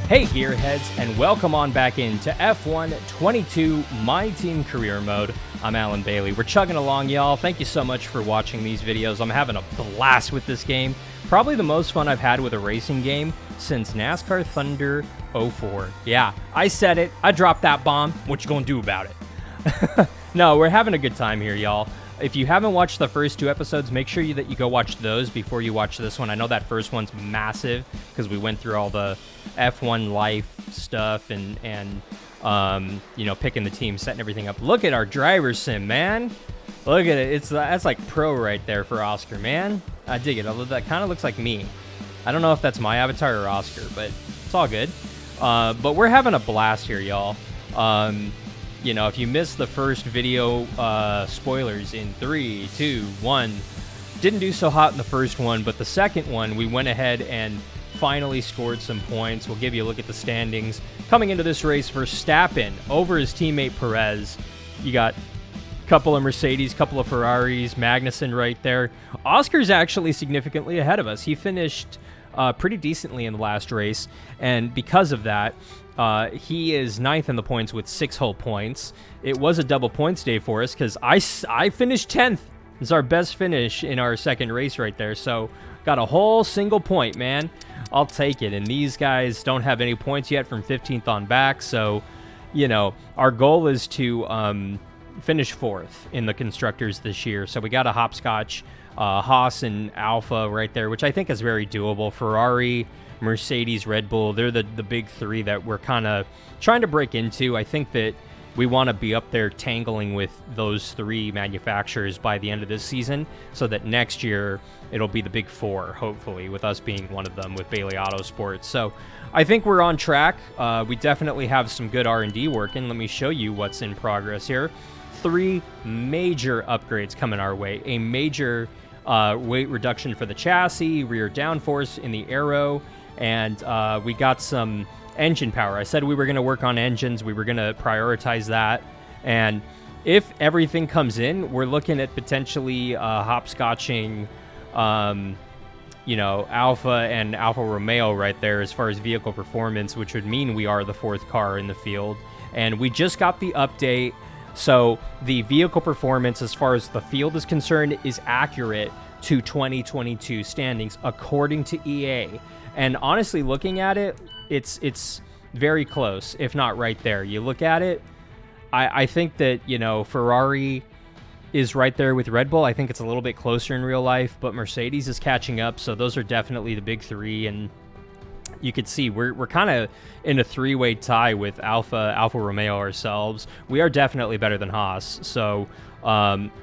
Hey gearheads, and welcome on back into F1 22 My Team Career Mode. I'm Alan Bailey. We're chugging along, y'all. Thank you so much for watching these videos. I'm having a blast with this game. Probably the most fun I've had with a racing game since NASCAR Thunder 04. Yeah, I said it. I dropped that bomb. What you gonna do about it? No, we're having a good time here, y'all. If you haven't watched the first two episodes, make sure that you go watch those before you watch this one. I know that first one's massive because we went through all the F1 life stuff and you know, picking the team, setting everything up. Look at our driver sim, man. Look at it. That's like pro right there for Oscar, man. I dig it. Although that kind of looks like me. I don't know if that's my avatar or Oscar, but it's all good. But we're having a blast here, y'all. You know, if you missed the first video, spoilers in 3, 2, 1. Didn't do so hot in the first one, but the second one, we went ahead and finally scored some points. We'll give you a look at the standings. Coming into this race, Verstappen over his teammate Perez. You got a couple of Mercedes, couple of Ferraris, Magnussen right there. Oscar's actually significantly ahead of us. He finished pretty decently in the last race, and because of that, he is 9th in the points with 6 whole points. It was a double points day for us because I finished 10th. It's our best finish in our second race right there. So got a whole single point, man. I'll take it. And these guys don't have any points yet from 15th on back. So, you know, our goal is to finish 4th in the constructors this year. So we got a hopscotch, Haas and Alpha right there, which I think is very doable. Ferrari, Mercedes, Red Bull, they're the big three that we're kind of trying to break into. I think that we want to be up there tangling with those 3 manufacturers by the end of this season so that next year it'll be the big 4, hopefully, with us being one of them with Bailey Autosports. So I think we're on track. We definitely have some good R&D working. Let me show you what's in progress here. 3 major upgrades coming our way. A major weight reduction for the chassis, rear downforce in the aero, and we got some engine power. I said we were going to work on engines. We were going to prioritize that. And if everything comes in, we're looking at potentially hopscotching, you know, Alpha and Alfa Romeo right there as far as vehicle performance, which would mean we are the 4th car in the field. And we just got the update. So the vehicle performance as far as the field is concerned is accurate to 2022 standings according to EA. And honestly, looking at it, it's very close, if not right there. You look at it, I think that, you know, Ferrari is right there with Red Bull. I think it's a little bit closer in real life, but Mercedes is catching up. So those are definitely the big 3. And you could see we're kind of in a 3-way tie with Alfa Romeo ourselves. We are definitely better than Haas. So,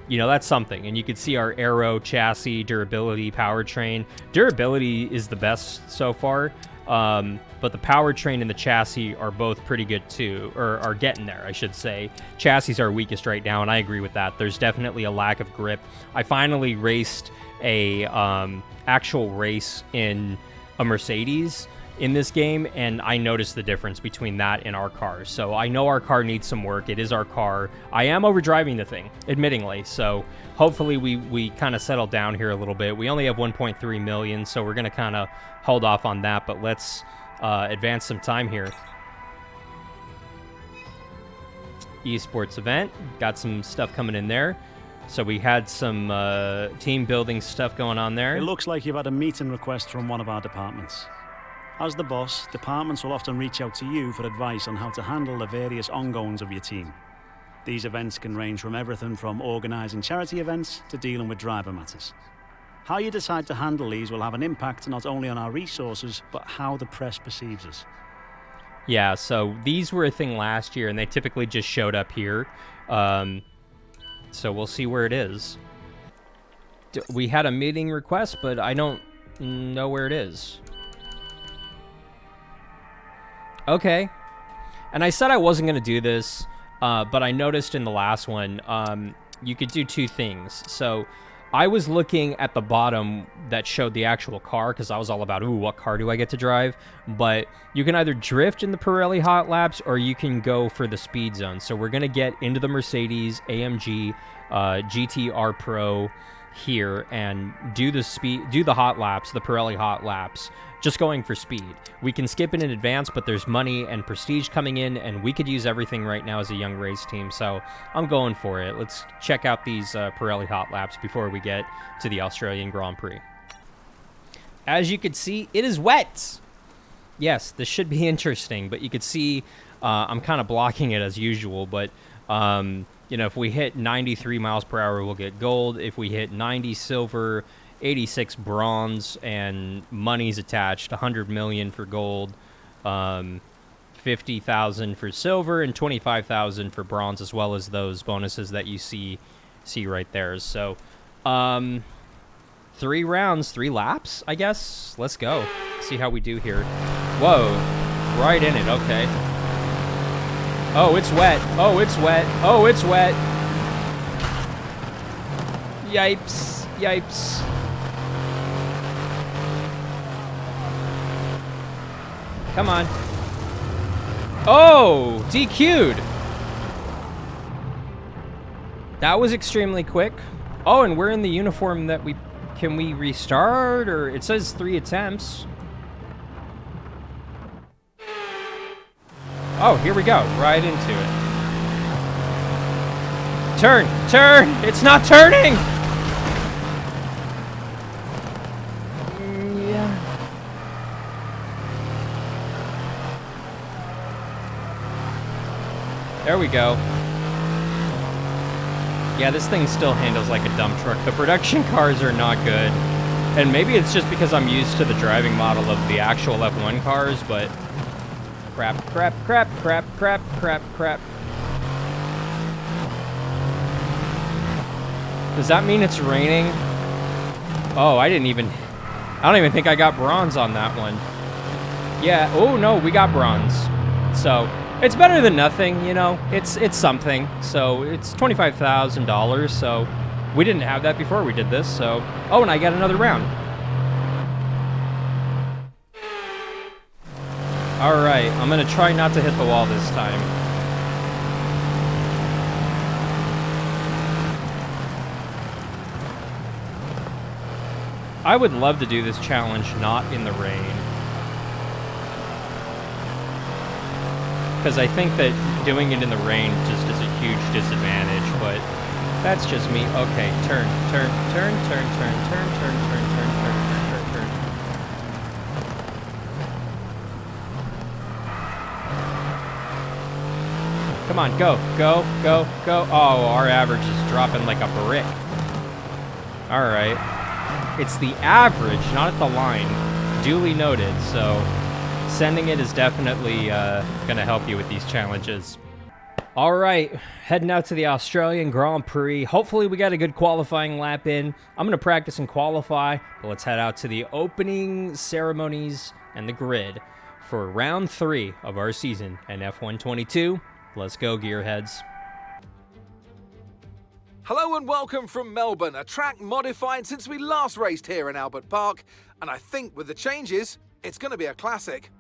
you know, that's something. And you could see our aero, chassis, durability, powertrain. Durability is the best so far. But the powertrain and the chassis are both pretty good too, or are getting there, I should say. Chassis are weakest right now, and I agree with that. There's definitely a lack of grip. I finally raced a actual race in a Mercedes in this game, and I noticed the difference between that and our car. So I know our car needs some work. It is our car. I am overdriving the thing, admittingly. So hopefully we kind of settle down here a little bit. We only have 1.3 million, so we're going to kind of hold off on that, but let's advance some time here. Esports event. Got some stuff coming in there. So we had some team building stuff going on there. It looks like you've had a meeting request from one of our departments. As the boss, departments will often reach out to you for advice on how to handle the various ongoings of your team. These events can range from everything from organising charity events to dealing with driver matters. How you decide to handle these will have an impact not only on our resources, but how the press perceives us. Yeah, so these were a thing last year, and they typically just showed up here. So we'll see where it is. We had a meeting request, but I don't know where it is. Okay. And I said I wasn't going to do this, but I noticed in the last one, you could do 2 things. So I was looking at the bottom that showed the actual car because I was all about, ooh, what car do I get to drive? But you can either drift in the Pirelli Hot Laps or you can go for the speed zone. So we're going to get into the Mercedes AMG GTR Pro here and do the hot laps, the Pirelli hot laps, just going for speed. We can skip it in advance, but there's money and prestige coming in, and we could use everything right now as a young race team, so I'm going for it. Let's check out these Pirelli hot laps before we get to the Australian Grand Prix. As you can see, it is wet. Yes, this should be interesting, but you could see I'm kind of blocking it as usual, but you know, if we hit 93 miles per hour, we'll get gold. If we hit 90 silver, 86 bronze, and money's attached, 100 million for gold, 50,000 for silver, and 25,000 for bronze, as well as those bonuses that you see right there. So 3 rounds, 3 laps, I guess. Let's go. See how we do here. Whoa, right in it. Okay. Oh, it's wet. Oh, it's wet. Oh, it's wet. Yipes. Yipes. Come on. Oh, DQ'd. That was extremely quick. Oh, and we're in the uniform that we... Can we restart? Or it says 3 attempts. Oh, here we go. Right into it. Turn! Turn! It's not turning! Yeah. There we go. Yeah, this thing still handles like a dump truck. The production cars are not good. And maybe it's just because I'm used to the driving model of the actual F1 cars, but... Crap, crap, crap, crap, crap, crap, crap. Does that mean it's raining? Oh, I don't even think I got bronze on that one. Yeah, oh no, we got bronze. So, it's better than nothing, you know? It's something. So, it's $25,000, so we didn't have that before we did this, so... Oh, and I got another round. Alright, I'm gonna try not to hit the wall this time. I would love to do this challenge not in the rain. Because I think that doing it in the rain just is a huge disadvantage, but that's just me. Okay, turn, turn, turn, turn, turn, turn, turn, turn, turn, turn, turn, turn, turn. Come on, go, go, go, go. Oh, our average is dropping like a brick. Alright. It's the average, not at the line. Duly noted, so sending it is definitely going to help you with these challenges. Alright, heading out to the Australian Grand Prix. Hopefully we got a good qualifying lap in. I'm going to practice and qualify, but let's head out to the opening ceremonies and the grid for round 3 of our season in F1 22. Let's go, gearheads. Hello and welcome from Melbourne, a track modified since we last raced here in Albert Park, and I think with the changes, it's going to be a classic.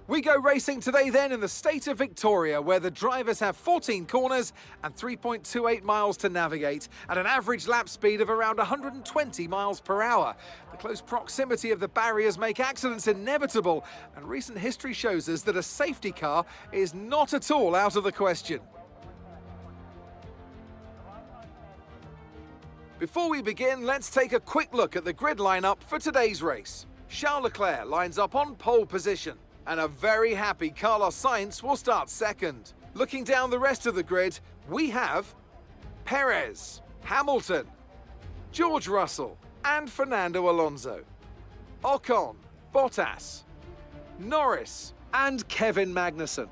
We go racing today then in the state of Victoria, where the drivers have 14 corners and 3.28 miles to navigate at an average lap speed of around 120 miles per hour. The close proximity of the barriers make accidents inevitable, and recent history shows us that a safety car is not at all out of the question. Before we begin, let's take a quick look at the grid lineup for today's race. Charles Leclerc lines up on pole position, and a very happy Carlos Sainz will start second. Looking down the rest of the grid, we have Perez, Hamilton, George Russell, and Fernando Alonso. Ocon, Bottas, Norris, and Kevin Magnussen.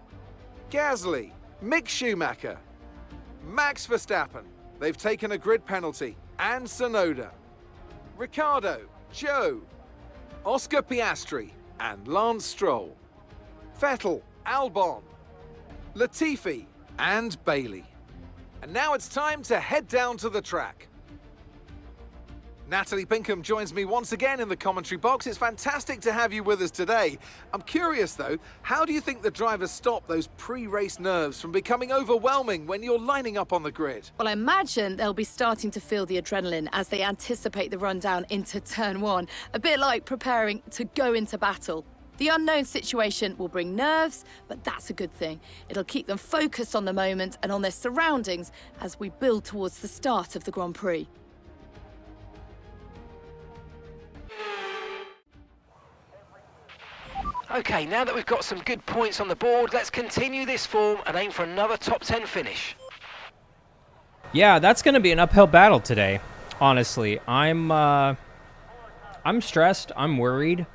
Gasly, Mick Schumacher, Max Verstappen, they've taken a grid penalty, and Tsunoda. Ricciardo, Joe, Oscar Piastri, and Lance Stroll. Vettel, Albon, Latifi, and Bailey. And now it's time to head down to the track. Natalie Pinkham joins me once again in the commentary box. It's fantastic to have you with us today. I'm curious though, how do you think the drivers stop those pre-race nerves from becoming overwhelming when you're lining up on the grid? Well, I imagine they'll be starting to feel the adrenaline as they anticipate the rundown into turn one, a bit like preparing to go into battle. The unknown situation will bring nerves, but that's a good thing. It'll keep them focused on the moment and on their surroundings as we build towards the start of the Grand Prix. Okay, now that we've got some good points on the board, let's continue this form and aim for another top 10 finish. Yeah, that's going to be an uphill battle today. Honestly, I'm stressed. I'm worried.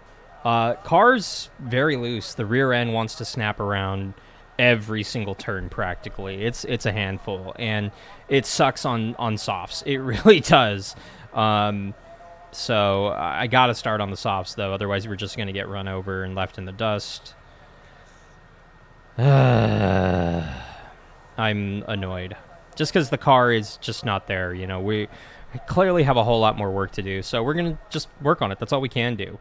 Car's very loose. The rear end wants to snap around every single turn practically. It's a handful, and it sucks on softs. It really does. So I got to start on the softs, though. Otherwise, we're just going to get run over and left in the dust. I'm annoyed. Just because the car is just not there. You know, we clearly have a whole lot more work to do. So we're going to just work on it. That's all we can do.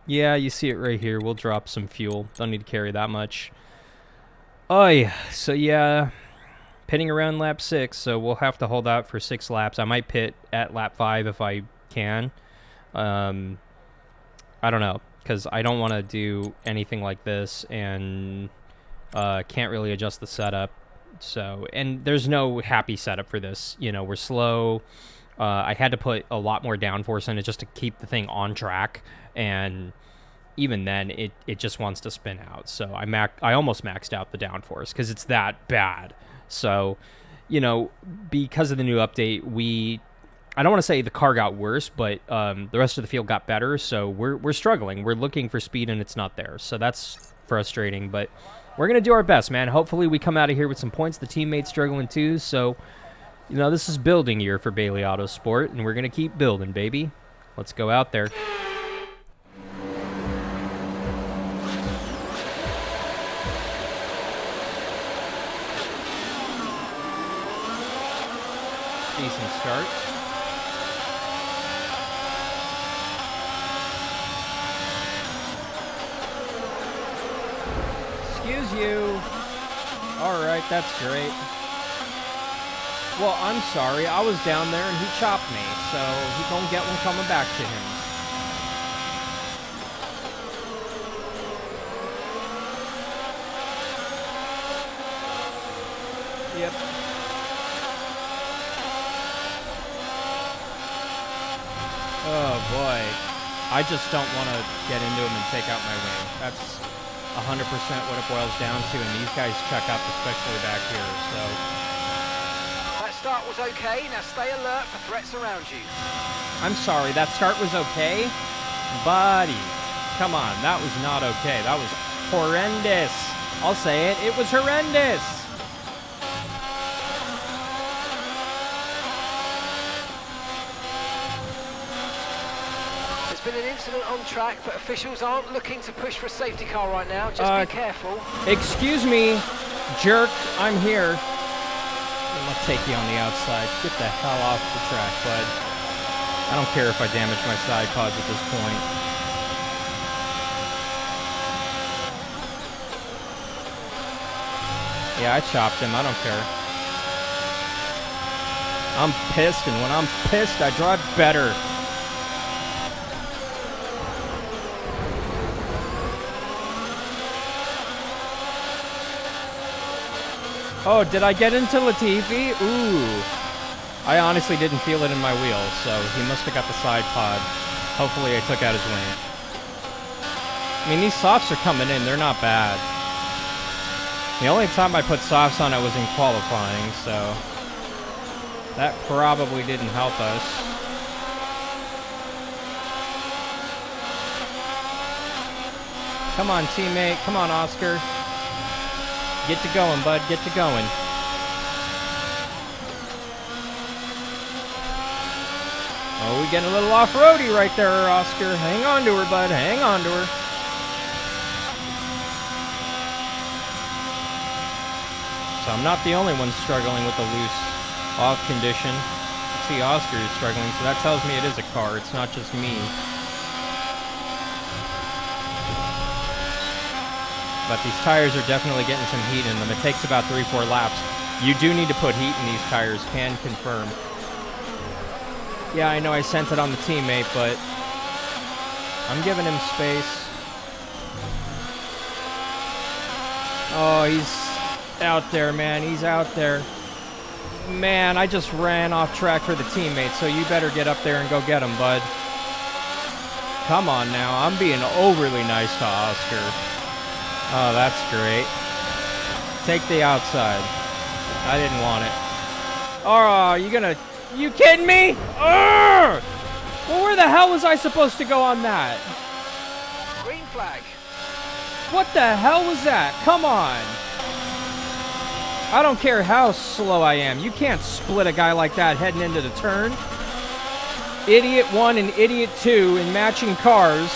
Yeah, you see it right here. We'll drop some fuel. Don't need to carry that much. Oh, yeah. So, yeah. Pitting around lap 6, so we'll have to hold out for 6 laps. I might pit at lap 5 if I can. I don't know, because I don't want to do anything like this and can't really adjust the setup. So, and there's no happy setup for this. You know, we're slow. I had to put a lot more downforce in it just to keep the thing on track, and even then, it just wants to spin out. So I almost maxed out the downforce because it's that bad. So, you know, because of the new update, I don't want to say the car got worse, but the rest of the field got better. So we're struggling. We're looking for speed, and it's not there. So that's frustrating, but we're going to do our best, man. Hopefully we come out of here with some points. The teammates struggling too. So, you know, this is building year for Bailey Autosport, and we're going to keep building, baby. Let's go out there. Decent start. Excuse you. All right, that's great. Well, I'm sorry. I was down there and he chopped me, so he gonna get one coming back to him. Yep. Oh boy, I just don't want to get into him and take out my wing. That's 100% what it boils down to, and these guys check up, especially back here, so. That start was okay, now stay alert for threats around you. I'm sorry, that start was okay? Buddy, come on, that was not okay. That was horrendous. I'll say it was horrendous. Been an incident on track, but officials aren't looking to push for a safety car right now. Just be careful. Excuse me, jerk. I'm here. I'll take you on the outside. Get the hell off the track, bud. I don't care if I damage my side pods at this point. Yeah, I chopped him. I don't care. I'm pissed, and when I'm pissed, I drive better. Oh, did I get into Latifi? Ooh. I honestly didn't feel it in my wheels, so he must have got the side pod. Hopefully I took out his wing. I mean, these softs are coming in. They're not bad. The only time I put softs on it was in qualifying, so that probably didn't help us. Come on, teammate. Come on, Oscar. Get to going, bud. Get to going. Oh, we getting a little off-roady right there, Oscar. Hang on to her, bud. Hang on to her. So I'm not the only one struggling with the loose off condition. See, Oscar is struggling, so that tells me it is a car. It's not just me. But these tires are definitely getting some heat in them. It takes about 3-4 laps. You do need to put heat in these tires, can confirm. Yeah, I know I sent it on the teammate, but I'm giving him space. Oh, he's out there, man. He's out there. Man, I just ran off track for the teammate, so you better get up there and go get him, bud. Come on now. I'm being overly nice to Oscar. Oh, that's great. Take the outside. I didn't want it. Oh, you kidding me? Urgh! Well, where the hell was I supposed to go on that? Green flag. What the hell was that? Come on. I don't care how slow I am. You can't split a guy like that heading into the turn. Idiot 1 and Idiot 2 in matching cars.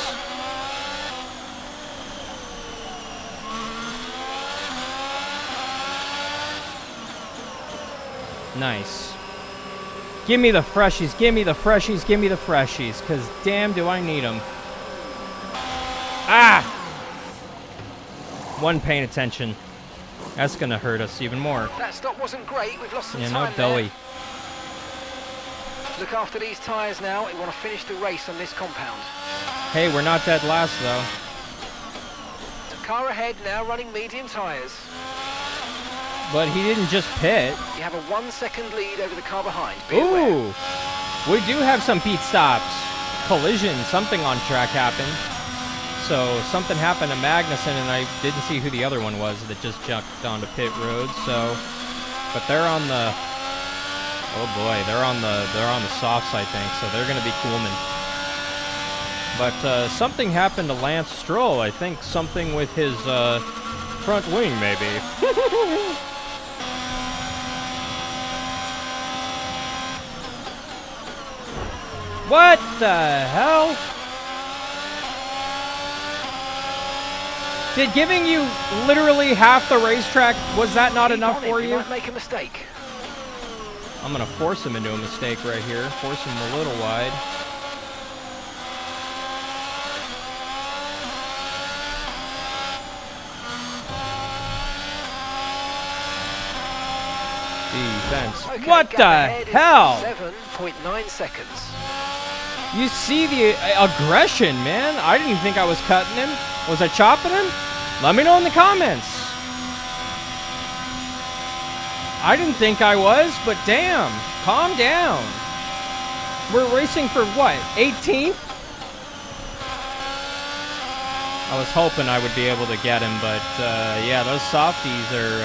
Nice. Give me the freshies, give me the freshies, give me the freshies, because damn do I need them. Ah! One paying attention. That's going to hurt us even more. That stop wasn't great. We've lost some time no doughy. there. Look after these tyres now. We want to finish the race on this compound. Hey, we're not dead last, though. The car ahead now running medium tyres. But he didn't just pit. You have a 1 second lead over the car behind. Be aware. Ooh! We do have some pit stops. Collision, something on track happened. So something happened to Magnussen, and I didn't see who the other one was that just jumped onto pit road. So, but they're on the. Oh boy, they're on the softs, I think. So they're going to be coolman. But something happened to Lance Stroll. I think something with his front wing, maybe. What the hell? Did giving you literally half the racetrack, was that not enough for you? You might make a mistake. I'm going to force him into a mistake right here. Force him a little wide. Defense. Okay, what the hell? 7.9 seconds. You see the aggression, man. I didn't think I was cutting him. Was I chopping him? Let me know in the comments. I didn't think I was, but damn. Calm down. We're racing for what? 18th? I was hoping I would be able to get him, but yeah, those softies are...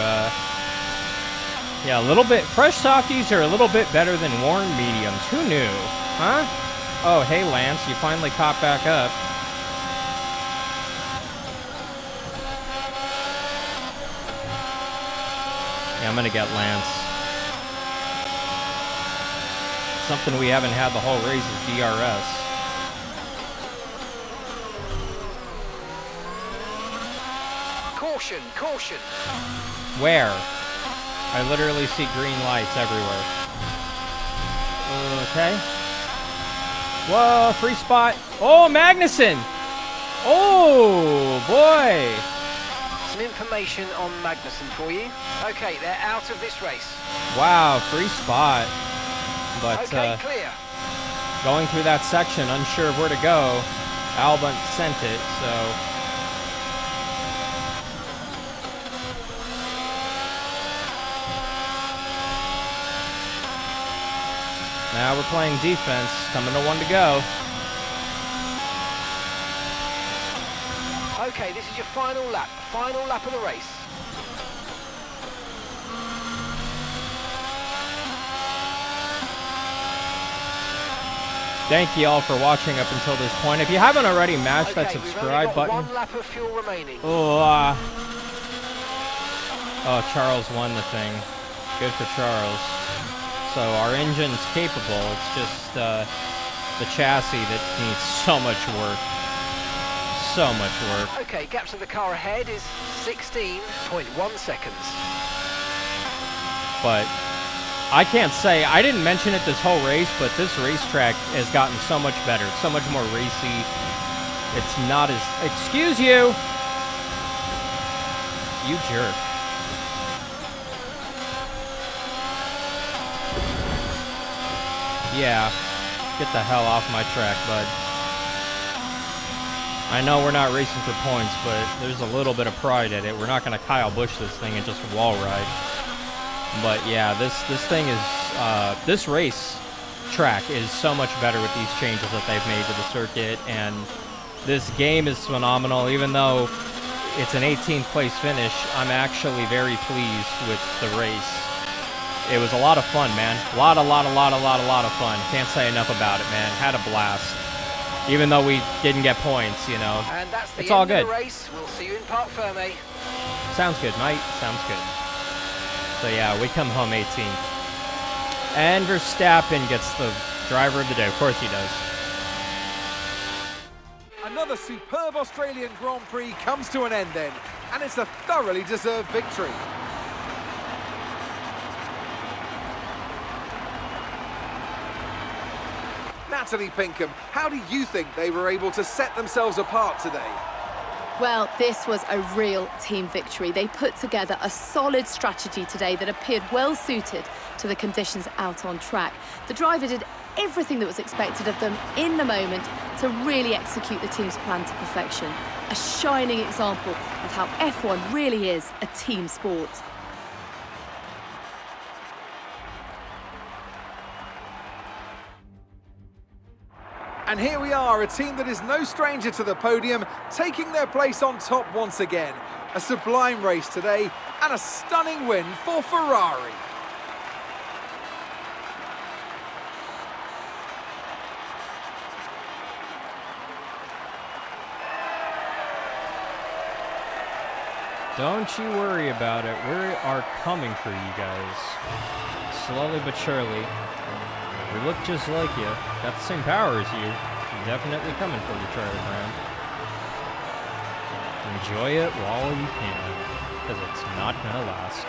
yeah, a little bit... Fresh softies are a little bit better than worn mediums. Who knew? Huh? Oh, hey, Lance. You finally caught back up. Yeah, I'm going to get Lance. Something we haven't had the whole race is DRS. Caution, caution. Where? I literally see green lights everywhere. Okay. Whoa, free spot. Oh, Magnussen! Oh, boy! Some information on Magnussen for you. Okay, they're out of this race. Wow, free spot. But okay, clear. Going through that section, unsure of where to go. Albon sent it, so... Now we're playing defense, coming to 1 to go. Okay, this is your final lap of the race. Thank you all for watching up until this point. If you haven't already, mash that we've subscribe only got button. 1 lap of fuel remaining. Oh, oh, Charles won the thing. Good for Charles. So our engine's capable. It's just the chassis that needs so much work. So much work. Okay, gap to the car ahead is 16.1 seconds. But I can't say, I didn't mention it this whole race, but this racetrack has gotten so much better, so much more racy. It's not as, excuse you! You jerk. Yeah, get the hell off my track, bud. I know we're not racing for points, but there's a little bit of pride in it. We're not going to Kyle Busch this thing and just wall ride. But yeah, this thing is, this race track is so much better with these changes that they've made to the circuit, and this game is phenomenal. Even though it's an 18th place finish, I'm actually very pleased with the race. It was a lot of fun, man. A lot of fun. Can't say enough about it, man. Had a blast. Even though we didn't get points, you know. And that's the it's all end good. Of the race. We'll see you in Parc Fermé. Sounds good, mate. Sounds good. So yeah, we come home 18th. And Verstappen gets the driver of the day. Of course he does. Another superb Australian Grand Prix comes to an end then, and it's a thoroughly deserved victory. Natalie Pinkham, how do you think they were able to set themselves apart today? Well, this was a real team victory. They put together a solid strategy today that appeared well suited to the conditions out on track. The driver did everything that was expected of them in the moment to really execute the team's plan to perfection. A shining example of how F1 really is a team sport. And here we are, a team that is no stranger to the podium, taking their place on top once again. A sublime race today, and a stunning win for Ferrari. Don't you worry about it. We are coming for you guys. Slowly but surely. We look just like you. Got the same power as you. Definitely coming for you, Charlie Brown. Enjoy it while you can, because it's not gonna last.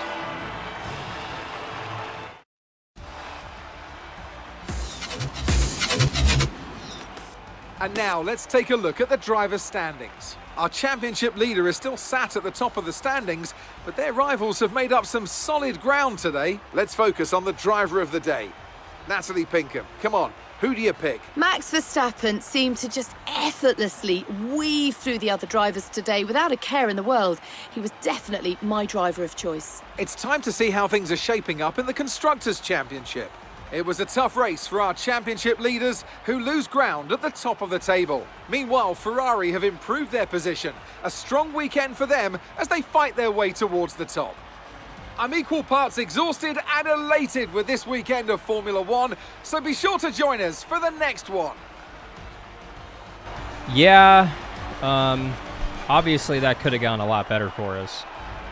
And now let's take a look at the drivers' standings. Our championship leader is still sat at the top of the standings, but their rivals have made up some solid ground today. Let's focus on the driver of the day. Natalie Pinkham, come on, who do you pick? Max Verstappen seemed to just effortlessly weave through the other drivers today without a care in the world. He was definitely my driver of choice. It's time to see how things are shaping up in the Constructors' Championship. It was a tough race for our championship leaders, who lose ground at the top of the table. Meanwhile, Ferrari have improved their position. A strong weekend for them as they fight their way towards the top. I'm equal parts exhausted and elated with this weekend of Formula One, so be sure to join us for the next one. Yeah, obviously that could have gone a lot better for us.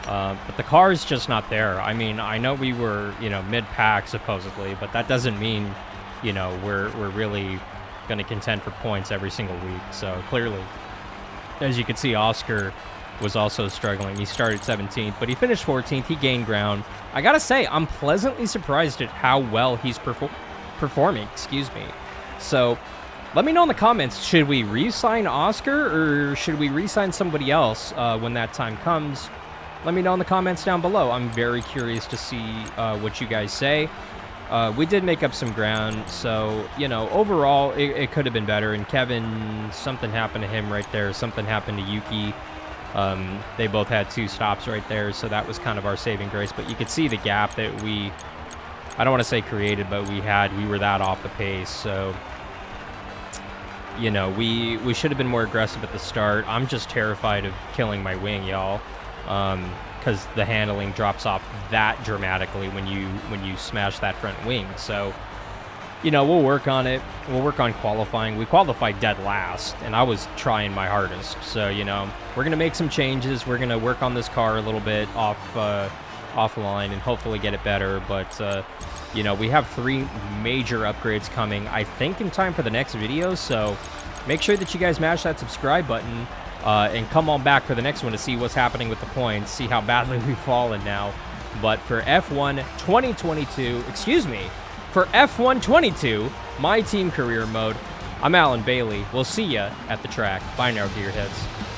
But the car's just not there. I mean, I know we were, mid-pack supposedly, but that doesn't mean, we're really going to contend for points every single week. So clearly, as you can see, Oscar was also struggling. He started 17th, but he finished 14th. He gained ground. I gotta say, I'm pleasantly surprised at how well he's performing. Excuse me. So let me know in the comments, should we re-sign Oscar or should we re-sign somebody else when that time comes? Let me know in the comments down below. I'm very curious to see what you guys say. We did make up some ground, so, overall, it could have been better. And Kevin, something happened to him right there. Something happened to Yuki. They both had 2 stops right there, so that was kind of our saving grace. But you could see the gap that I don't want to say created, but we were that off the pace. So, we should have been more aggressive at the start. I'm just terrified of killing my wing, y'all. Because the handling drops off that dramatically when you smash that front wing. So, we'll work on it. We'll work on qualifying. We qualified dead last, and I was trying my hardest. So, we're going to make some changes. We're going to work on this car a little bit offline and hopefully get it better. But, we have 3 major upgrades coming, I think, in time for the next video. So make sure that you guys mash that subscribe button. And come on back for the next one to see what's happening with the points, see how badly we've fallen now. But for F1 2022, excuse me, for F1 22, my team career mode, I'm Alan Bailey. We'll see ya at the track. Bye now, Gearheads.